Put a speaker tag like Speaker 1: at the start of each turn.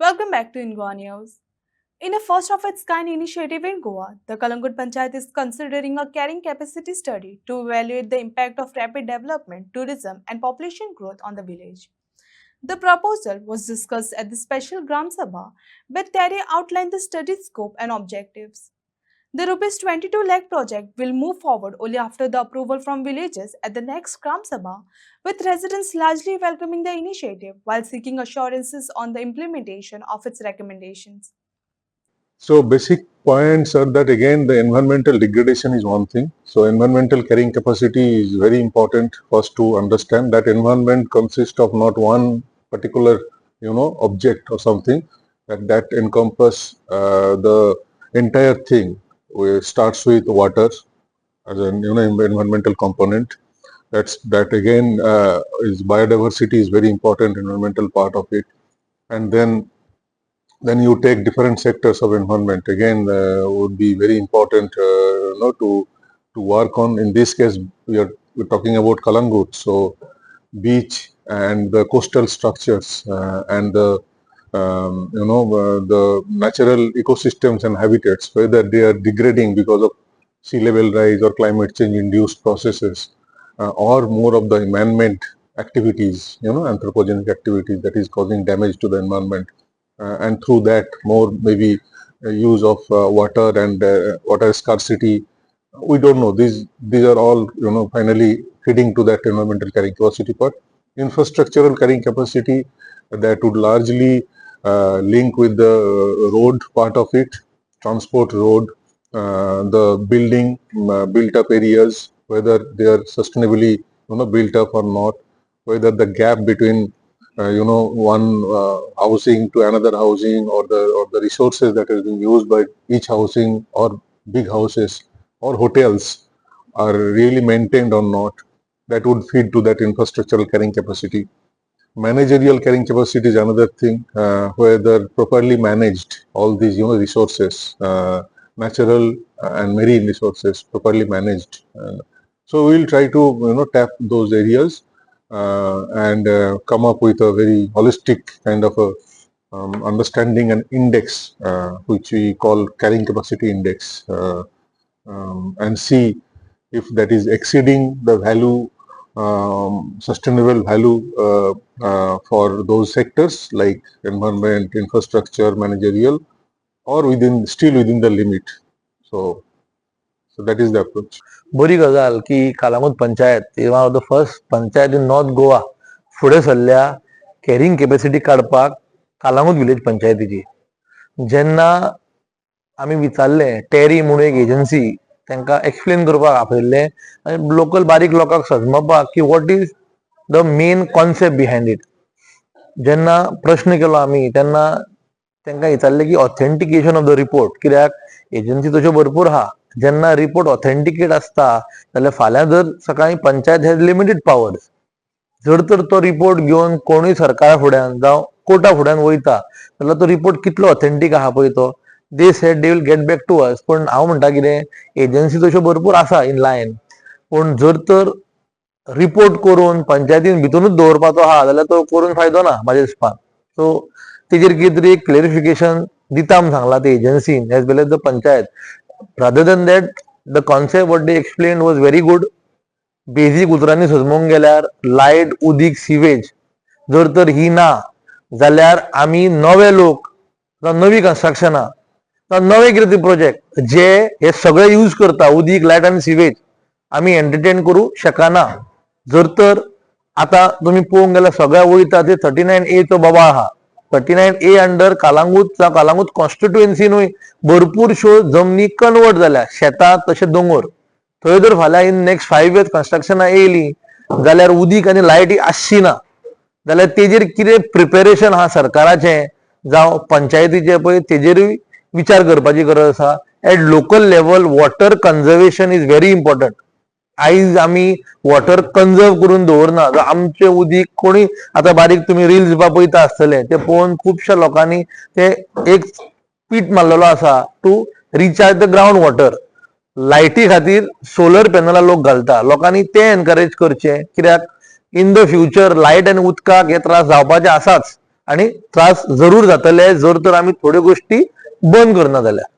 Speaker 1: Welcome back to In Goa News. In a first of its kind initiative in Goa, the Calangute Panchayat is considering a carrying capacity study to evaluate the impact of rapid development, tourism, and population growth on the village. The proposal was discussed at the special Gram Sabha, where TERI outlined the study's scope and objectives. The Rs 22 lakh project will move forward only after the approval from villages at the next Gram Sabha, with residents largely welcoming the initiative while seeking assurances on the implementation of its recommendations.
Speaker 2: So basic points are that again the environmental degradation is one thing. So environmental carrying capacity is very important for us to understand that environment consists of not one particular object or something that encompass the entire thing. It starts with water as an environmental component. That again is biodiversity is very important environmental part of it, and then you take different sectors of environment again would be very important to work on. In this case we're talking about Calangute, so beach and the coastal structures and the natural ecosystems and habitats, whether they are degrading because of sea level rise or climate change induced processes or more of the man-made activities, anthropogenic activities that is causing damage to the environment. And through that more maybe use of water and water scarcity. We don't know. These are all finally feeding to that environmental carrying capacity part. Infrastructural carrying capacity that would largely link with the road part of it, transport road, the building built up areas, whether they are sustainably built up or not, whether the gap between one housing to another housing, or the resources that is being used by each housing or big houses or hotels are really maintained or not, that would feed to that infrastructural carrying capacity. Managerial carrying capacity is another thing, whether properly managed all these resources, natural and marine resources properly managed. So we will try to tap those areas and come up with a very holistic kind of a understanding and index, which we call carrying capacity index, and see if that is exceeding the value, sustainable value for those sectors like environment, infrastructure, managerial, or still within the limit. So that is the approach.
Speaker 3: बरी गजाल की Calangute panchayat one of the first panchayat in north Goa फुडें सरल्या carrying capacity काडपाक Calangute village पंचायतीची. जेन्ना आमी विचारले टेरी म्हणून एक एजन्सी तांकां एक्सप्लेन करपाक आपयल्ले आनी लोकल बारीक लोकांक समजपाक की what is the main concept behind it. जेन्ना प्रश्न केलो आमी तेन्ना तांकां विचारले की ऑथेंटिकेशन ऑफ द रिपोर्ट, कित्याक एजन्सी तश्यो भरपूर आहा. जेन्ना रिपोर्ट ऑथेंटिकेट असता जाल्यार फाल्यां जर सकाळी पंचायत हॅज लिमिटेड पावर्स, जर तर तो रिपोर्ट घेवन कोणूय सरकारा फुड्यान जावं कोर्टा फुड्यान वयता जाल्यार तो रिपोर्ट कितलो ऑथेंटीक आहा पळय तो they said they will get back to us. पण हांव म्हणटा कितें, एजन्सी तश्यो भरपूर आसा इन लायन, पूण जर तर रिपोर्ट करून पंचायतीन भितरूच दवरपाचो आहा जाल्यार तो करून फायदो ना म्हाज्या दिसपाक. सो तेजेर कितें तरी एक क्लेरिफिकेशन दिता म्हूण सांगला ते एजन्सीन as well as the panchayat. Rather than that, the concept what they explained was very good. Basic उतरांनी समजूंक गेल्यार लायट, उदीक, सिवेज जर तर ही ना जाल्यार आमी नवे लोक नवी कन्स्ट्रक्शनां नवे कितें तरी प्रोजेक्ट जे हे सगळे यूज करता उदीक, लायट आनी सिवेज आमी एंटरटेन करूं शकना. जर तर आतां तुमी पळोवंक गेल्यार सगळ्या वयता ते 39A चो बाबा आहा. 39A अंडर कालांगूट कॉन्स्टिट्युएन्सीनूय भरपूरश्यो जमनी कन्वर्ट जाल्या शेतां तशें दोंगर. थंय जर फाल्यां इन नेक्स्ट 5 years कन्स्ट्रक्शनां येयली जाल्यार उदीक आनी लायट आसची ना जाल्यार तेजेर कितें प्रिपेरेशन आहा सरकाराचें जावं पंचायतीचें पळय तेजेरूय विचार करपाची गरज आसा. At local level water conservation is very important. आयज आमी वॉटर कन्जर्व करून दवरना जाल्यार आमचें उदीक कोणी आतां बारीक तुमी रील्स बा पळयता आसतले ते पळोवन खुबश्या लोकांनी ते एक पीट मारलेलो आसा to recharge the ground water. लायटी खातीर सोलर पॅनलां लोक घालता, लोकांनी ते एनकरेज करचे, कित्याक इन द फ्युचर लायट आनी उदकाक हे त्रास जावपाचे आसाच आणि त्रास जरूर जातले जर तर आम्ही थोड्यो गोष्टी बंद करना जाल्यार.